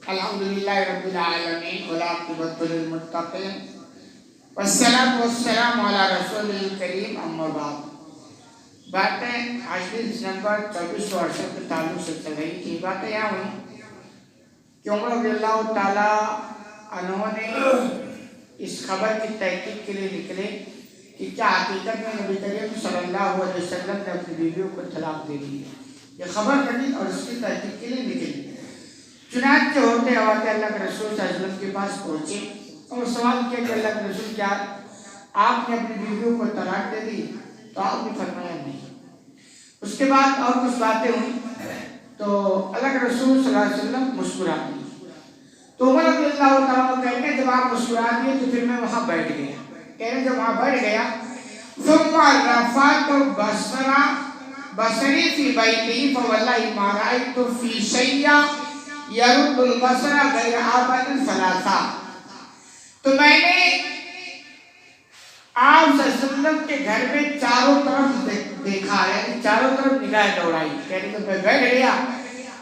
الحمدللہ رب العالمین والعاقبۃ للمتقین والصلاۃ والسلام علی رسول الکریم اما بعد۔ باتیں حدیث نمبر 2468 کے تعلق سے چل رہی تھی۔ باتیں یہاں ہوئی کہ عمر رضی اللہ تعالیٰ عنہ نے اس خبر کی تحقیق کے لیے نکلے کہ کیا حقیقت میں نبی کریم صلی اللہ علیہ وسلم نے اپنی بیویوں کو طلاق دے دی۔ یہ خبر کرنی اور اس کی تحقیق کے لیے نکلی۔ چنانچہ ہوتے ہوتے اللہ کے رسول صلی اللہ علیہ وسلم کے پاس پہنچے اور سوال کیا کہ اللہ کے رسول کیا آپ نے اپنی بیویوں کو طلاق دے دی؟ تو آپ نے فرمایا نہیں۔ اس کے بعد اور کچھ باتیں ہوئی تو اللہ کے رسول صلی اللہ علیہ وسلم مسکرا دیے۔ تو عمر رضی اللہ تعالیٰ کہتے ہیں جب آپ مسکرا دیے تو پھر میں وہاں بیٹھ گیا۔ کہتے ہیں جب وہاں بیٹھ گیا ثم رفعت بصری فی بیتی فواللہ ما رأیت فی شیء یرد البصر غیر عابد ثلاثہ۔ تو میں نے آپ صلی اللہ علیہ وسلم کے گھر میں چاروں طرف دیکھا، یعنی چاروں طرف نگاہ دوڑائی۔ کہتے ہیں میں بیٹھ گیا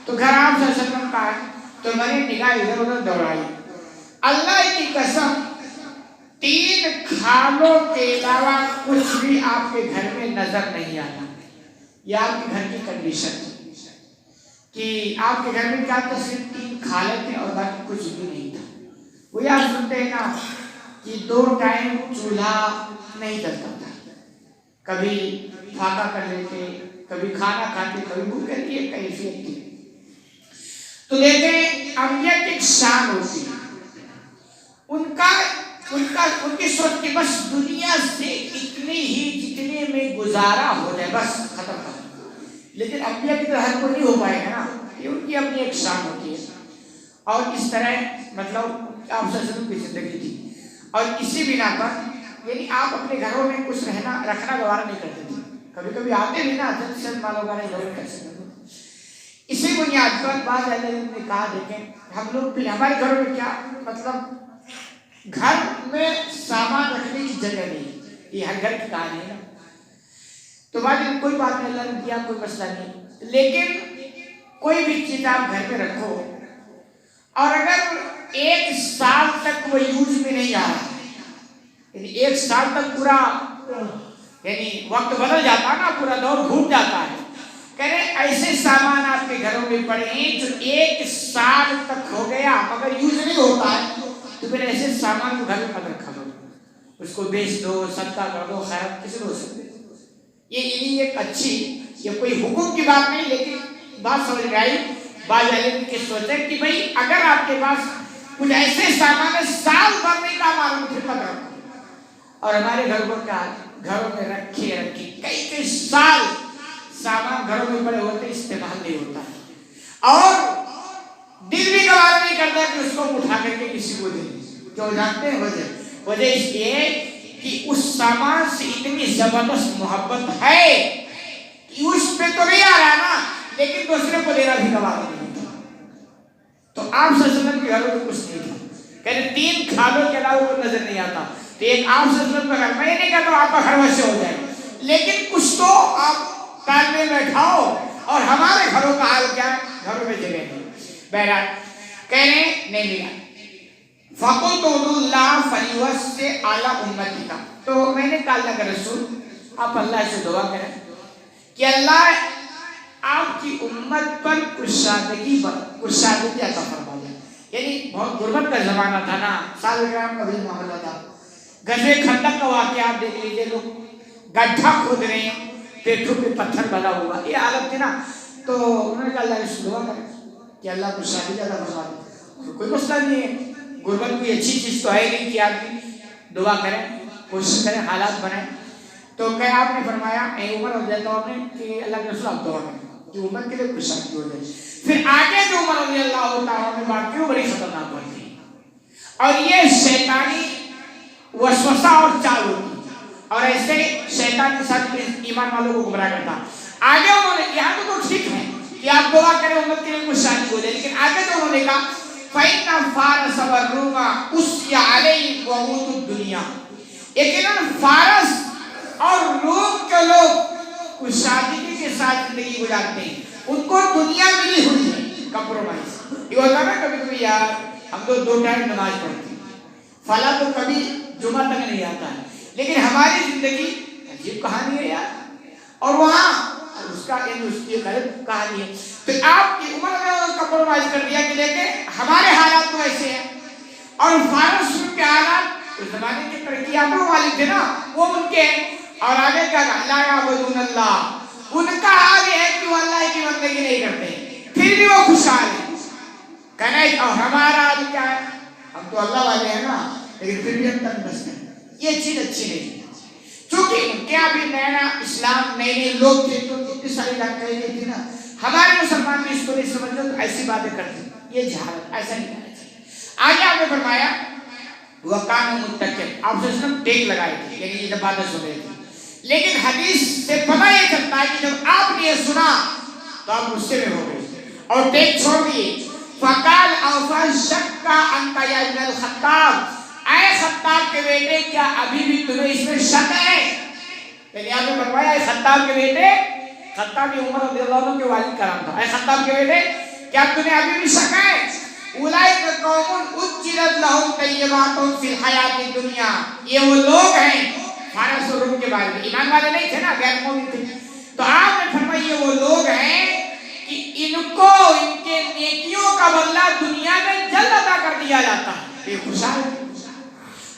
تو گھر آپ صلی اللہ علیہ وسلم کا ہے تو میں نے نگاہ ادھر ادھر دوڑائی۔ اللہ کی قسم 3 کھالوں کے علاوہ کچھ بھی آپ کے گھر میں نظر نہیں آتا۔ یہ آپ کے گھر کی کنڈیشن ہے کہ آپ کے گھر میں کیا تھا، صرف 3 کھالیں تھے اور باقی کچھ بھی نہیں تھا۔ وہی آپ سنتے ہیں نا کہ 2 ٹائم چولہا نہیں جلتا تھا، کبھی پھاکا کر لیتے، کبھی کھانا کھاتے، کبھی بھوکے تھے، کیفیت تھی۔ تو دیکھیں انبیاء کی ایک شان ہوتی ہے، ان کی سوچ کی بس دنیا سے اتنی ہی جتنے میں گزارا ہو جائے بس ختم کر۔ لیکن انبیاء کی طرح ہر کوئی نہیں ہو پائے گا نا، یہ ان کی اپنی ایک شان ہوتی ہے۔ اور اس طرح مطلب آپ صلی اللہ علیہ وسلم کی زندگی تھی اور اسی بنا پر یعنی آپ اپنے گھروں میں کچھ رکھنا گوارا نہیں کرتے تھے۔ کبھی کبھی آتے بھی نا جلد سے مالوں کا نہیں کیسے کرتے۔ اسی بنیاد پر بعض اہل علم نے کہا دیکھیں ہم لوگ بھی ہمارے گھروں میں کیا مطلب گھر میں سامان رکھنے کی جگہ نہیں، یہ ہر گھر کی کہانی ہے نا۔ تو بعد میں کوئی بات نہیں، اللہ نے دیا کوئی مسئلہ نہیں، لیکن کوئی بھی چیز آپ گھر میں رکھو اور اگر 1 سال تک وہ یوز میں نہیں آ رہا، یعنی 1 سال تک پورا یعنی وقت بدل جاتا نا، پورا دور گھوم جاتا ہے، کہہ رہے ایسے سامان آپ کے گھروں میں پڑے ہیں جو 1 سال تک ہو گیا مگر یوز نہیں ہوتا ہے، تو پھر ایسے سامان کو گھر میں مت رکھا کرو، اس کو بیچ دو، صدقہ کر دو، خیرات کسی کو ہو سکتے۔ یہ ایک اچھی، یہ کوئی حکم کی بات نہیں، لیکن بات سمجھ میں آئی۔ بعض علم کی سوچے کہ بھئی اگر آپ کے پاس کچھ ایسے سامان ہے سال بھر نہیں کام آ رہا پھر مت رکھو۔ اور ہمارے گھر پر کیا گھروں میں رکھی کئی سال سامان گھروں میں پڑے ہوتے استعمال نہیں ہوتا ہے، اور دل بھی گوارا نہیں کرتا کہ اس کو اٹھا کر کے کسی کو دے۔ جو جانتے ہیں وجہ اس لیے کہ اس سامان سے اتنی زبردست محبت ہے کہ اس پہ تو نہیں آ رہا نا، لیکن دوسرے کو دینا بھی گوارا نہیں ہوتا۔ تو آپ صلی اللہ علیہ وسلم کے گھروں میں کچھ نہیں تھا، کہتے 3 کھالوں کے علاوہ کوئی نظر نہیں آتا۔ تو ایک آپ صلی اللہ علیہ وسلم کا گھر، میں نہیں کہتا ہوں آپ کا گھر ویسے ہو جائے، لیکن کچھ تو آپ تالمے میں اٹھاؤ۔ اور ہمارے گھروں کا حال کیا ہے، گھروں میں جگہ نہیں۔ بہرحال کہہ رہے ہیں نہیں ملا۔ فَقُلْتُ ادْعُوا اللَّهَ فَلْيُوَسِّعْ عَلَىٰ أُمَّتِكَ، تو میں نے کہا اللہ کا رسول آپ اللہ سے دعا کریں کہ اللہ آپ کی امت پر کشادگی عطا فرما دے۔ یعنی بہت غربت کا زمانہ تھا نا، سال گرام کا بھی معاملہ تھا۔ غزوہ خندق کا واقعہ آپ دیکھ لیجیے، لوگ گڈھا کھود رہے ہیں، پیٹھوں پہ پتھر بنا ہوا، یہ حالت تھی نا۔ تو انہوں نے کہا اللہ سے دعا کریں کہ اللہ کشادگی عطا فرما دے۔ کوئی مسئلہ نہیں ہے، غربت کوئی اچھی چیز تو ہے نہیں کہ آدمی دعا کریں، کوشش کریں، حالات بنائیں۔ تو کہ آپ نے فرمایا اے عمر رضی اللہ عنہ کہ اللہ کے رسول آپ دعا کریں کہ امت کے لیے کشادگی ہو جائے۔ پھر آگے جو عمر رضی اللہ تعالیٰ نے بات کی وہ بڑی خطرناک بات تھی، اور یہ شیطانی وسوسہ اور چال ہوتی، اور ایسے شیطان کے ساتھ ایمان والوں کو گمراہ کرتا۔ آگے انہوں نے یہاں تو ٹھیک ہے کہ آپ دعا کریں امت کے لیے کشادگی ہو جائے، لیکن آگے جو انہوں نے کہا فَإِنَّ فَارَسَ وَالرُّومَ أُسْرِيَ عَلَيْهِمْ وَعُودُ الدُّنْيَا، یقیناً فارس اور روم کے لوگ کشادگی کے ساتھ زندگی گزارتے ہیں، ان کو دنیا ملی ہوئی ہے، کمپرومائز یہ ہوتا نا کبھی کبھی یار ہم تو 2 ٹائم نماز پڑھتے ہیں فلاں تو کبھی جمعہ تک نہیں آتا ہے لیکن ہماری زندگی عجیب کہانی ہے یار اور وہاں اس کا اس کی غلط کہانی ہے تو آپ کی عمر میں کمپرومائز کر دیا کہ دیکھیں ہمارے حالات تو ایسے ہیں اور فارس کے حالات اس زمانے کے ترقیاتوں والے تھے نا وہ ان کے اور آگے کیا کہا لا یعبدون اللہ ان کا آگے ہے کہ وہ اللہ کی بندگی نہیں کرتے پھر بھی وہ خوشحال ہیں کہنا اور ہمارا حال کیا ہے ہم تو اللہ والے ہیں نا لیکن پھر بھی ہم تنگ دست ہیں یہ چیز اچھی نہیں چونکہ ان کے ابھی نیا اسلام نئے لوگ تھے تو اتنی ساری جانکاری نہیں تھی نا ہمارے مسلمان بھی اس کو نہیں سمجھتے تو ایسی باتیں کرتے یہ جہالت ایسا نہیں کرنا چاہیے آگے آپ نے فرمایا وَقَانُ مُتَّقِينَ آپ سے ٹیک لگائے تھے یعنی یہ جب باتیں سن رہے تھے لیکن حدیث سے پتہ یہ چلتا ہے کہ جب آپ نے یہ سنا تو آپ غصے میں ہو گئے اور ٹیک چھوڑ دیے فَقَالَ أَوْفَى شَكَّ أَنْتَ يَا ابْنَ الْخَطَّابِ اے خطاب کے بیٹے کیا ابھی بھی تمہیں اس میں شک ہے پہلے آپ نے فرمایا اے خطاب کے بیٹے خطاب عمر رضی اللہ عنہ کے والد کرام تھا اے خطاب کے بیٹے کیا تمہیں ابھی بھی شک ہے اولئک قوم اجلت لهم طیبات فی الحیات الدنیا یہ وہ لوگ ہیں فارس اور روم کے بارے میں ایمان والے نہیں تھے نا غیر مومن تھے تو آپ نے فرمایا یہ وہ لوگ ہیں کہ ان کو ان کے نیکیوں کا بدلہ دنیا میں جلد عطا کر دیا جاتا ہے یہ خوشحال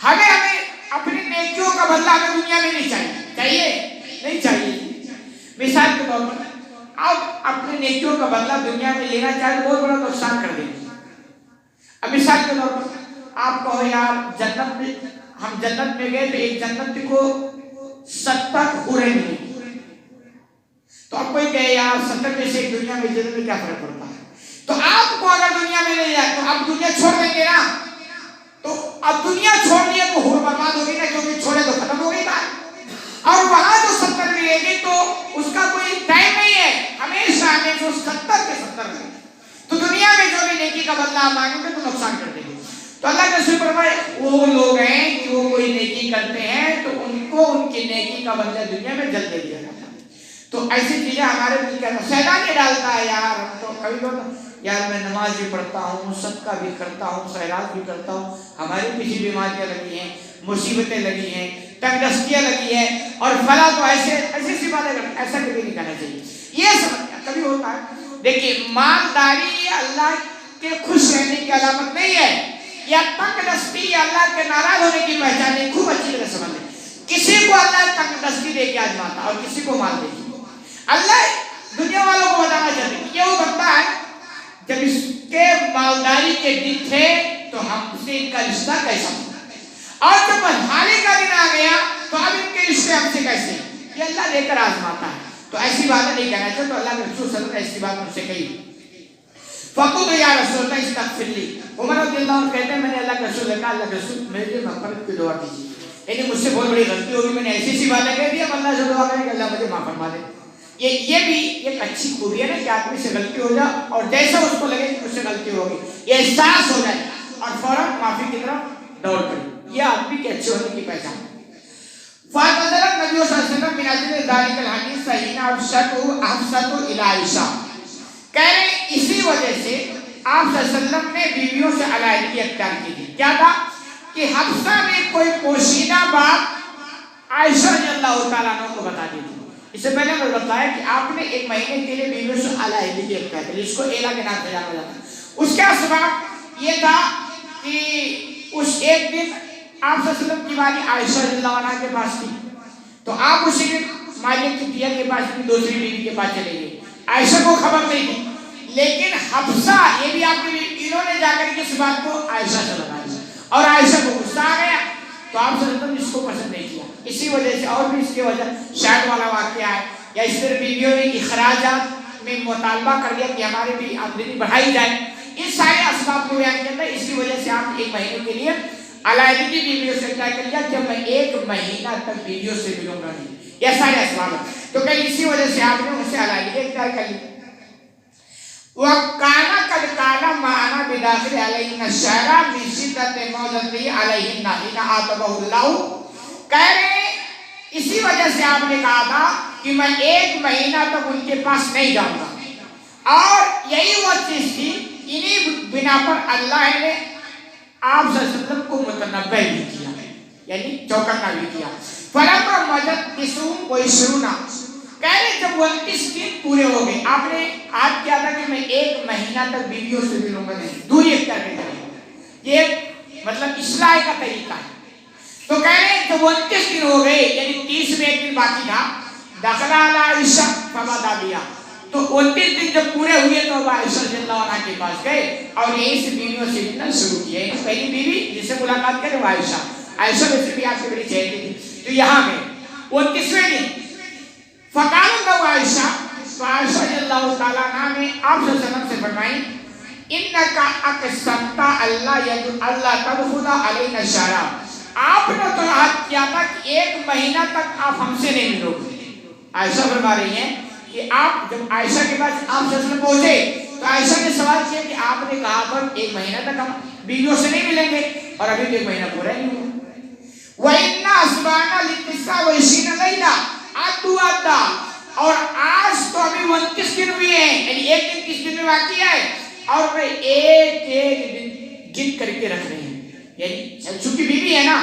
ہمیں اپنی نیکیوں کا بدلہ ہمیں دنیا میں نہیں چاہیے نہیں چاہیے مثال کے طور پر آپ اپنی نیکیوں کا بدلہ دنیا میں لینا چاہیں تو بہت بڑا نقصان کر دیں گے اب مثال کے طور پر آپ کہو یار جنت میں ہم جنت میں گئے تو ایک جنت کو 70 حوریں ملی تو اب کوئی کہے یار 70 میں سے ایک دنیا میں جنت میں کیا فرق پڑتا ہے تو آپ کو اگر دنیا میں نہیں جائے تو آپ دنیا چھوڑ دیں گے نا تو اب دنیا چھوڑ دیے تو حور برباد ہوگی نا کیونکہ چھوڑے تو ختم ہو گئی بات اور وہاں جو 70 ملے گی تو اس کا کوئی ٹائم نہیں ہے ہمیشہ ہمیں 70 کے 70 ملے تو دنیا میں جو بھی نیکی کا بدلہ آپ مانگیں گے تو نقصان کر دیں گے تو اللہ کے رسول فرمائے وہ لوگ ہیں کہ وہ کوئی نیکی کرتے ہیں تو ان کو ان کی نیکی کا بدلہ دنیا میں جلد دے دیا جاتا ہے تو ایسی چیزیں ہمارے دل کے اندر شیطان یہ ڈالتا ہے یار تو کبھی کبھی یار میں نماز بھی پڑھتا ہوں صدقہ بھی کرتا ہوں خیرات بھی کرتا ہوں ہماری کسی بیماریاں لگی ہیں مصیبتیں لگی ہیں تنگ دستیاں لگی ہیں اور فلاں تو ایسی سی باتیں کرتے ایسا کبھی نہیں کرنا چاہیے یہ سمجھ کبھی ہوتا ہے دیکھیے مالداری اللہ کے خوش رہنے کی علامت نہیں ہے یا تنگ دستی یا اللہ کے ناراض ہونے کی پہچان نہیں خوب اچھی طرح سمجھ لیں کسی کو اللہ تنگ دستی دے کے آزماتا اور کسی کو مال دے اللہ دنیا والوں کو بتانا چاہتے ہیں یہ وہ بنتا ہے جب اس کے مالداری کے دن تھے تو ہم سے ان کا رشتہ کیسا تھا اور جب حالی کا دن آ گیا تو اب ان کے رشتے ہم سے کیسے ہیں یہ اللہ لے کر آزماتا ہے تو ایسی باتیں نہیں کہنا چاہتے تو اللہ کے رسول صلی اللہ علیہ وسلم نے ایسی بات مجھ سے کہی فقط یا رسول اللہ استغفر لی عمر رضی اللہ عنہ کہتے ہیں میں نے اللہ کے رسول کہا اللہ کے رسول میرے لیے مغفرت کی دعا کیجیے یعنی مجھ سے بہت بڑی غلطی ہوگی میں نے ایسی سی باتیں کہہ دی اب اللہ سے دعا کریں کہ اللہ مجھے معاف فرما دے یہ بھی ایک اچھی خوبی ہے نا کہ آدمی سے غلطی ہو جائے اور جیسا اس کو لگے کہ مجھ سے غلطی ہوگی یہ احساس ہو جائے اور فوراً معافی کی طرف دوڑ کرے یہ آدمی کے اچھے ہونے کی پہچان ہے فَأَنزَلَ النَّبِيُّ صلی اللہ علیہ وسلم مِنْ أَجْلِ ذَلِكَ الْحَدِيثِ حِينَ أَفْسَتُ إِلَىٰ عَائِشَةَ کہہ رہے ہیں اسی وجہ سے آپ صلی اللہ علیہ وسلم نے بیویوں سے علیحدگی اختیار کی تھی کیا تھا کہ حفصہ نے کوئی پوشیدہ بات عائشہ رضی اللہ تعالیٰ عنہ کو بتا دی تھی اس سے پہلے میں بتایا کہ آپ نے ایک مہینے کے لیے بیویوں سے علیحدگی اختیار کی جس کو ایلا کے نام سے جانا جاتا ہے اس کا سبب یہ تھا کہ اس ایک دن آپ صلی اللہ علیہ وسلم کی والی عائشہ رضی اللہ عنہ کے پاس تھی تو آپ اسی دن مالک کی پیا کے پاس بھی دوسری بیوی کے پاس چلے گئے عائشہ کو خبر نہیں تھی لیکن حفصہ یہ بھی آپ نے انہوں نے جا کر اس بات کو عائشہ سے بتایا اور عائشہ کو غصہ آ گیا تو آپ صلی اللہ علیہ وسلم اس کو پسند نہیں کیا اسی وجہ سے اور بھی اس کی وجہ شاید والا واقعہ ہے یا اس طرح بیویوں نے اخراجات میں مطالبہ کر دیا کہ ہماری بھی آمدنی بڑھائی جائے اس سارے اسباب کو بیان کیا تھا اس کی وجہ سے آپ ایک مہینے کے لیے علیحدگی بیویوں سے طے کر لیا کہ میں ایک مہینہ تک بیویوں سے ملوں گا نہیں یہ سارے اسباب ہیں تو کہ اسی وجہ سے آپ نے ان سے علیحدگی اختیار کر لی وَقَانَ قَدْ قَالَ مَعَنَا بِدَاخِلِ عَلَيْهِنَّ الشَّعْرَ مِنْ شِدَّةِ مَوْدَتِهِ عَلَيْهِنَّ حِينَ عَاتَبَهُ اللَّهُ کہہ رہے اسی وجہ سے آپ نے کہا تھا کہ میں ایک مہینہ تک ان کے پاس نہیں جاؤں گا اور یہی وہ چیز تھی، انہی بنا پر اللہ نے آپ صلی اللہ علیہ وسلم کو متنبع بھی کیا، یعنی چوکنا بھی کیا۔ فلما مدت 29 کہہ رہے جب 29 دن پورے ہو گئے، آپ نے آج کیا تھا کہ میں 1 مہینہ تک بیویوں سے ملوں گا نہیں، دوری اختیار کریں، یہ مطلب اصلاح کا طریقہ ہے۔ تو کہہ رہے جب 29 دن ہو گئے، یعنی 30 میں 1 دن باقی تھا، دخل علی عائشہ فبدا بہا، تو 29 دن جب پورے ہوئے تو اب عائشہ رضی اللہ عنہ کے پاس گئے اور یہیں سے بیویوں سے ملنا شروع کیے۔ پہلی بیوی جس سے ملاقات کرے وہ عائشہ، عائشہ ویسے بھی آپ سے بڑی چہتی تھی، تو یہاں گئے 29ویں دن فقالت له عائشہ، تو عائشہ رضی اللہ تعالیٰ عنہ نے آپ صلی اللہ علیہ وسلم سے فرمائی انکا اقسمت اللہ تدخل علینا شہرا، آپ نے تو عہد کیا تھا کہ 1 مہینہ تک آپ ہم سے نہیں ملو گے۔ عائشہ فرما رہی ہیں کہ آپ جب عائشہ کے پاس آپ صلی اللہ علیہ وسلم پہنچے تو عائشہ نے سوال کیا کہ آپ نے کہا تھا 1 مہینہ تک ہم بیویوں سے نہیں ملیں گے، اور ابھی تو 1 مہینہ پورا ہی نہیں ہوا۔ وَإِنَّا أَصْبَحْنَا لِلتِّسْعَةِ وَعِشْرِينَ لَيْلَةً، اور آج تو ابھی 29 دن ہوئے ہیں، یعنی 1 دن 30 دن میں باقی ہے، اور وہ ایک دن گن کر کے رکھ رہے ہیں، یعنی چونکہ بیوی ہے نا،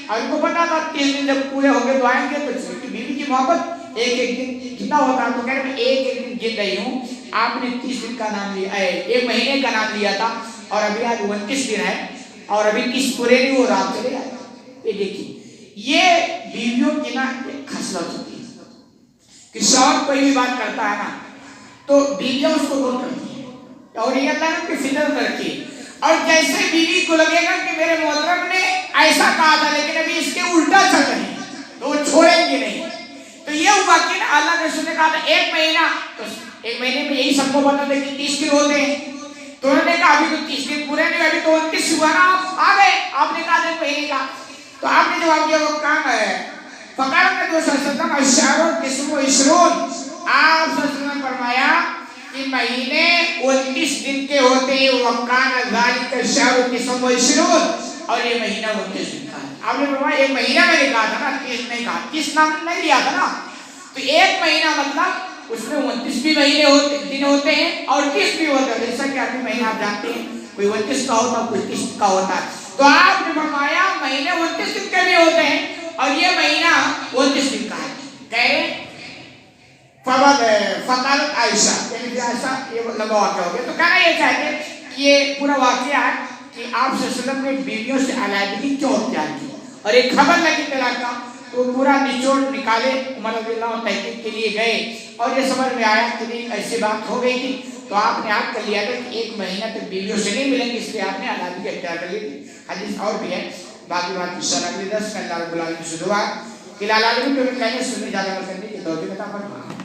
اور ان کو پتا تھا 30 دن جب پورے ہو گئے تو آئیں گے، تو چونکہ بیوی کی محبت ایک دن کتنا ہوتا ہے، تو کہہ رہے میں ایک دن گن رہی ہوں، آپ نے 30 دن کا نام لیا، 1 مہینے کا نام لیا تھا، اور ابھی آج 29 دن ہے، اور ابھی 30 پورے نہیں ہو رہا، چلے آئے۔ یہ دیکھیے یہ بیویوں کی نا ایک خصلت ہوتی ہے کہ شوہر کوئی بھی بات کرتا ہے نا تو بیویاں اس کو غور کرتی ہیں، اور یہ اللہ نے کی فطرت رکھی ہے، اور جیسے بیوی کو لگے گا کہ میرے محترم نے ایسا کہا تھا لیکن ابھی اس کے الٹا چل رہے ہیں تو وہ چھوڑیں گے نہیں، تو یہ ہوا کہ اللہ کے رسول نے کہا تھا 1 مہینہ، تو 1 مہینے میں یہی سب کو پتا تھا کہ 30 دن ہوتے ہیں، تو انہوں نے کہا ابھی تو 30 دن پورے نہیں، ابھی تو 29 ہوا نا، آپ آ گئے، آپ نے کہا 1 مہینے کا، تو آپ نے جواب دیا وہ کام ہے۔ فقال نبی صلی اللہ علیہ وسلم الشہر 29، آپ صلی اللہ علیہ وسلم نے فرمایا کہ مہینے 29 دن کے ہوتے ہیں، وَقَانَ ذَلِكَ الشَّهْرُ 29، اور یہ مہینہ 29 دن کا ہے۔ آپ نے فرمایا 1 مہینہ میں نے کہا تھا نا، 30 نہیں کہا، 30 نام نہیں لیا تھا نا، تو 1 مہینہ مطلب اس میں 29 بھی مہینے دن ہوتے ہیں اور 30 بھی ہوتے ہیں، جیسا کہ آپ مہینہ آپ جانتے ہیں کوئی 29 کا ہوتا ہے کوئی 30 کا ہوتا ہے، تو آپ نے فرمایا مہینے 29 دن کے بھی ہوتے ہیں اور یہ مہینہ 29 دن کا ہے۔ کہے فقالت عائشہ، یعنی عائشہ یہ لمبا واقعہ ہو گیا، تو کہنا یہ چاہتے ہیں کہ یہ پورا واقعہ ہے کہ آپ صلی اللہ علیہ وسلم نے بیویوں سے علیحدگی کیوں اختیار کی، اور ایک خبر لگی طلاق کا، تو پورا نچوڑ نکالے، عمر رضی اللہ عنہ تحقیق کے لیے گئے، اور یہ سمجھ میں آیا کہ ایسی بات ہو گئی تھی، تو آپ نے عہد کر لیا تھا کہ 1 مہینہ تک بیویوں سے نہیں ملیں گے، اس لیے آپ نے علیحدگی اختیار کر لی تھی۔ حدیث اور بھی ہے، باقی بات انشاءاللہ اگلے درس میں اللہ رب العالمین سے دعا کہ العالمین کو بھی کہنے سننے زیادہ عمل کرنے کی توفیق عطا فرمائے۔